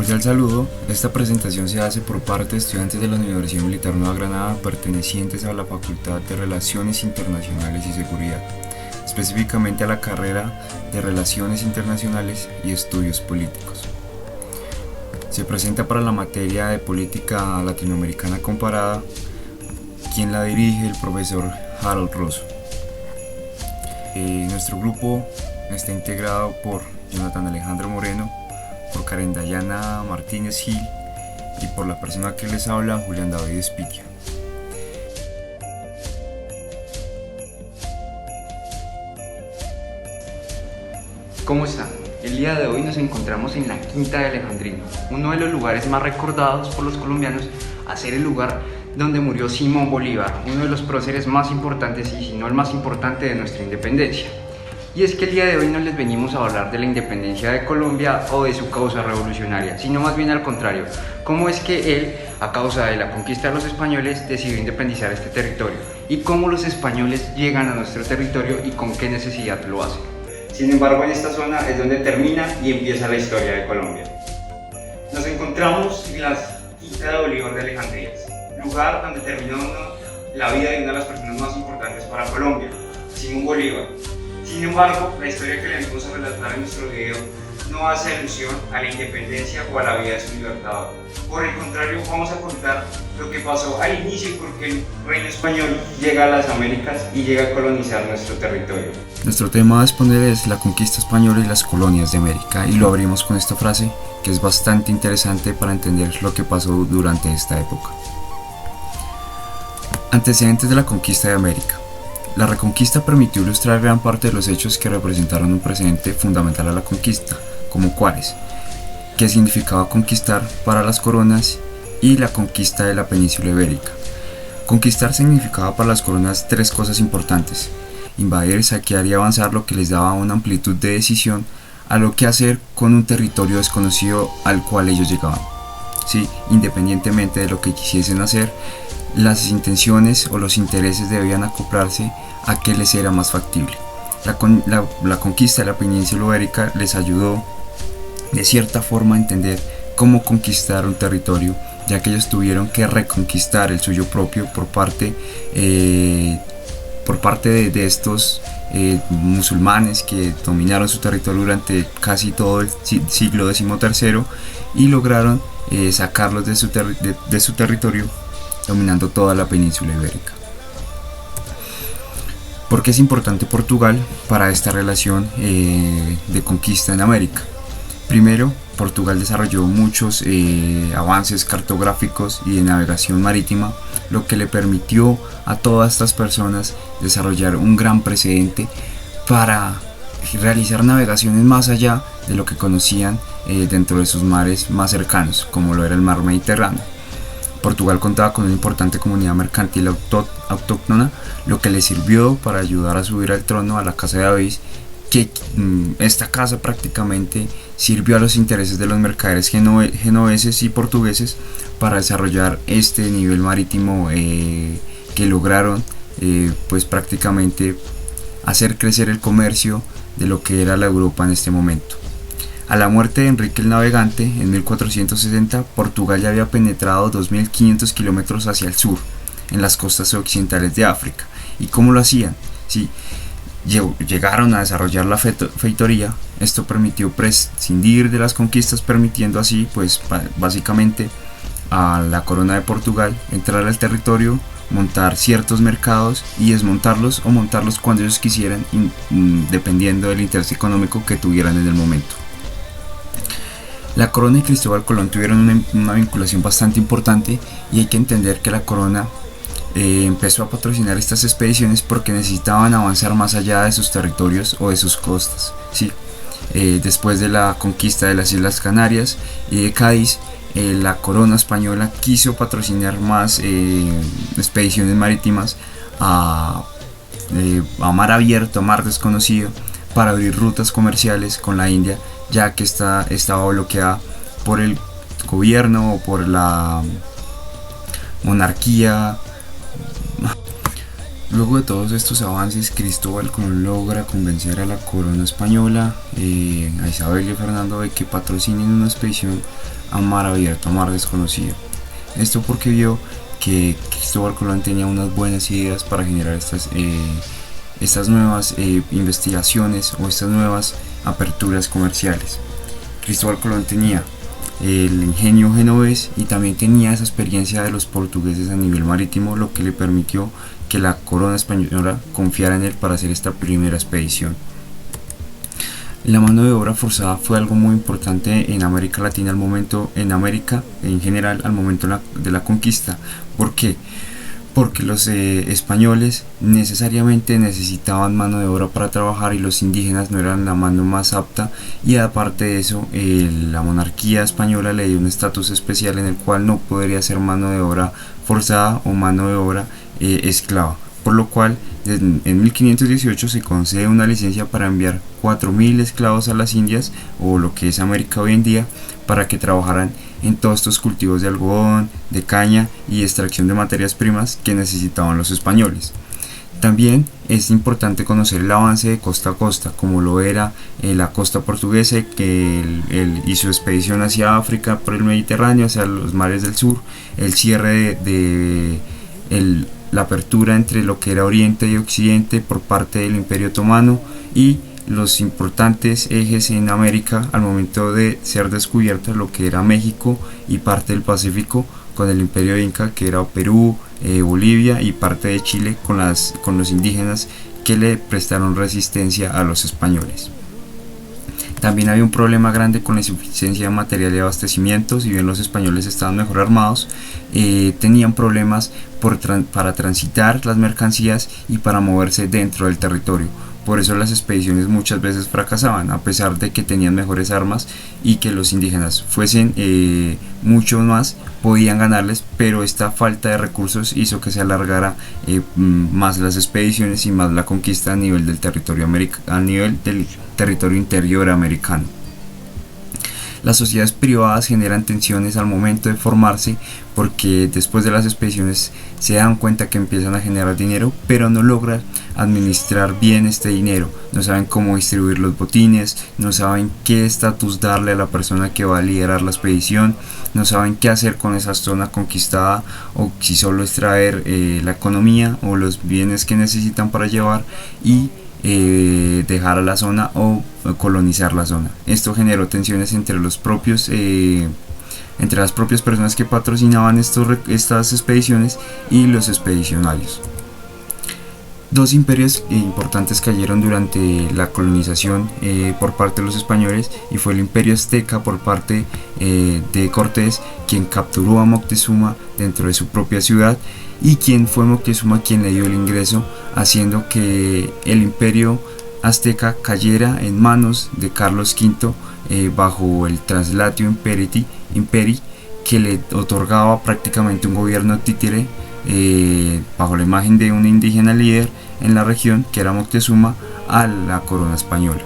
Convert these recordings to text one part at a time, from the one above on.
cordial saludo. Esta presentación se hace por parte de estudiantes de la Universidad Militar Nueva Granada pertenecientes a la Facultad de Relaciones Internacionales y Seguridad, específicamente a la carrera de Relaciones Internacionales y Estudios Políticos. Se presenta para la materia de Política Latinoamericana Comparada, quien la dirige el profesor Harold Rosso. Nuestro grupo está integrado por Jonathan Alejandro Moreno, por Karen Dayana Martínez Gil y por la persona que les habla, Julián David Espitia. ¿Cómo están? El día de hoy nos encontramos en la Quinta de Alejandrino, uno de los lugares más recordados por los colombianos a ser el lugar donde murió Simón Bolívar, uno de los próceres más importantes y si no el más importante de nuestra independencia. Y es que el día de hoy no les venimos a hablar de la independencia de Colombia o de su causa revolucionaria, sino más bien al contrario, cómo es que él, a causa de la conquista de los españoles, decidió independizar este territorio y cómo los españoles llegan a nuestro territorio y con qué necesidad lo hacen. Sin embargo, en esta zona es donde termina y empieza la historia de Colombia. Nos encontramos en la Quinta de Bolívar de Alejandría, lugar donde terminó la vida de una de las personas más importantes para Colombia, Simón Bolívar. Sin embargo, la historia que le vamos a relatar en nuestro video no hace alusión a la independencia o a la vida de su libertador. Por el contrario, vamos a contar lo que pasó al inicio y por qué el reino español llega a las Américas y llega a colonizar nuestro territorio. Nuestro tema a exponer es la conquista española y las colonias de América, y lo abrimos con esta frase que es bastante interesante para entender lo que pasó durante esta época. Antecedentes de la conquista de América. La Reconquista permitió ilustrar gran parte de los hechos que representaron un precedente fundamental a la conquista, como cuáles: qué significaba conquistar para las coronas y la conquista de la península ibérica. Conquistar significaba para las coronas tres cosas importantes: invadir, saquear y avanzar, lo que les daba una amplitud de decisión a lo que hacer con un territorio desconocido al cual ellos llegaban. Sí, independientemente de lo que quisiesen hacer, las intenciones o los intereses debían acoplarse a que les era más factible. La conquista de la península ibérica les ayudó de cierta forma a entender cómo conquistar un territorio, ya que ellos tuvieron que reconquistar el suyo propio por parte de estos musulmanes que dominaron su territorio durante casi todo el siglo XIII y lograron sacarlos de su territorio, dominando toda la península ibérica. ¿Por qué es importante Portugal para esta relación de conquista en América? Primero, Portugal desarrolló muchos avances cartográficos y de navegación marítima, lo que le permitió a todas estas personas desarrollar un gran precedente para realizar navegaciones más allá de lo que conocían dentro de sus mares más cercanos, como lo era el mar Mediterráneo. Portugal contaba con una importante comunidad mercantil autóctona, lo que le sirvió para ayudar a subir al trono a la Casa de David, que esta casa prácticamente sirvió a los intereses de los mercaderes genoveses y portugueses para desarrollar este nivel marítimo que lograron pues prácticamente hacer crecer el comercio de lo que era la Europa en este momento. A la muerte de Enrique el Navegante en 1460, Portugal ya había penetrado 2.500 kilómetros hacia el sur, en las costas occidentales de África. ¿Y cómo lo hacían? Sí, llegaron a desarrollar la feitoría. Esto permitió prescindir de las conquistas, permitiendo así pues básicamente a la corona de Portugal entrar al territorio, montar ciertos mercados y desmontarlos o montarlos cuando ellos quisieran, dependiendo del interés económico que tuvieran en el momento. La corona y Cristóbal Colón tuvieron una vinculación bastante importante, y hay que entender que la corona empezó a patrocinar estas expediciones porque necesitaban avanzar más allá de sus territorios o de sus costas. ¿Sí? Después de la conquista de las Islas Canarias y de Cádiz, la corona española quiso patrocinar más expediciones marítimas a mar abierto, a mar desconocido, para abrir rutas comerciales con la India, ya que estaba bloqueada por el gobierno o por la monarquía. Luego de todos estos avances, Cristóbal Colón logra convencer a la corona española, a Isabel y a Fernando, de que patrocinen una expedición a mar abierto, a mar desconocido. Esto porque vio que Cristóbal Colón tenía unas buenas ideas para generar estas nuevas investigaciones o estas nuevas aperturas comerciales. Cristóbal Colón tenía el ingenio genovés y también tenía esa experiencia de los portugueses a nivel marítimo, lo que le permitió que la corona española confiara en él para hacer esta primera expedición. La mano de obra forzada fue algo muy importante en América Latina en América en general al momento de la conquista. ¿Por qué? Porque los españoles necesariamente necesitaban mano de obra para trabajar y los indígenas no eran la mano más apta, y aparte de eso la monarquía española le dio un estatus especial en el cual no podría ser mano de obra forzada o mano de obra esclava, por lo cual en 1518 se concede una licencia para enviar 4.000 esclavos a las Indias, o lo que es América hoy en día, para que trabajaran en todos estos cultivos de algodón, de caña y extracción de materias primas que necesitaban los españoles. También es importante conocer el avance de costa a costa, como lo era la costa portuguesa, que y su expedición hacia África por el Mediterráneo, hacia los mares del sur, el cierre de la apertura entre lo que era Oriente y Occidente por parte del Imperio Otomano, y los importantes ejes en América al momento de ser descubiertas, lo que era México y parte del Pacífico con el Imperio Inca, que era Perú, Bolivia y parte de Chile con los indígenas que le prestaron resistencia a los españoles. También había un problema grande con la insuficiencia de material y abastecimiento. Si bien los españoles estaban mejor armados, tenían problemas para transitar las mercancías y para moverse dentro del territorio. Por eso las expediciones muchas veces fracasaban, a pesar de que tenían mejores armas y que los indígenas fuesen mucho más, podían ganarles, pero esta falta de recursos hizo que se alargara más las expediciones y más la conquista a nivel del territorio interior americano. Las sociedades privadas generan tensiones al momento de formarse, porque después de las expediciones se dan cuenta que empiezan a generar dinero, pero no logran administrar bien este dinero. No saben cómo distribuir los botines, no saben qué estatus darle a la persona que va a liderar la expedición, no saben qué hacer con esa zona conquistada, o si solo extraer la economía o los bienes que necesitan para llevar y dejar a la zona o colonizar la zona. Esto generó tensiones entre las propias personas que patrocinaban estas expediciones y los expedicionarios. Dos imperios importantes cayeron durante la colonización por parte de los españoles, y fue el imperio azteca por parte de Cortés, quien capturó a Moctezuma dentro de su propia ciudad, y quien fue Moctezuma quien le dio el ingreso, haciendo que el imperio azteca cayera en manos de Carlos V bajo el Translatio Imperi, que le otorgaba prácticamente un gobierno títere bajo la imagen de un indígena líder en la región, que era Moctezuma, a la corona española.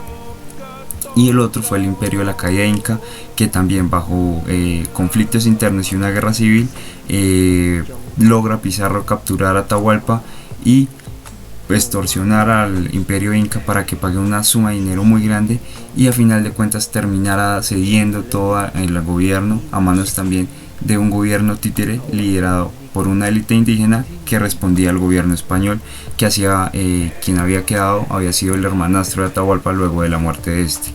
Y el otro fue el imperio de la caída inca, que también bajo conflictos internos y una guerra civil logra Pizarro capturar a Atahualpa y extorsionar al imperio inca para que pague una suma de dinero muy grande, y a final de cuentas terminara cediendo todo el gobierno a manos también de un gobierno títere liderado por una élite indígena que respondía al gobierno español, que quien había quedado había sido el hermanastro de Atahualpa luego de la muerte de este.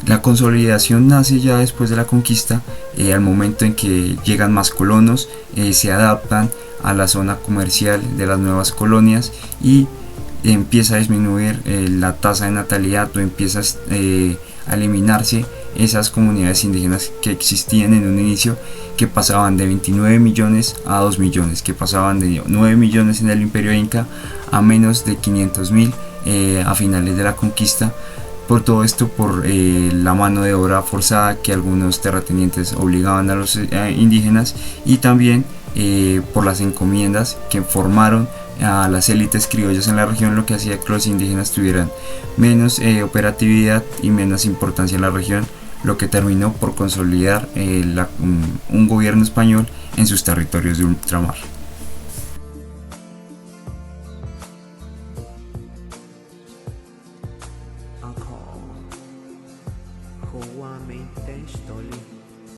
La consolidación nace ya después de la conquista, al momento en que llegan más colonos, se adaptan a la zona comercial de las nuevas colonias y empieza a disminuir la tasa de natalidad, o empieza a eliminarse esas comunidades indígenas que existían en un inicio, que pasaban de 29 millones a 2 millones, que pasaban de 9 millones en el imperio inca a menos de 500.000 a finales de la conquista. Por todo esto, por la mano de obra forzada que algunos terratenientes obligaban a los indígenas, y también por las encomiendas que formaron a las élites criollas en la región, lo que hacía que los indígenas tuvieran menos operatividad y menos importancia en la región, lo que terminó por consolidar un gobierno español en sus territorios de ultramar. kołami ten stoli.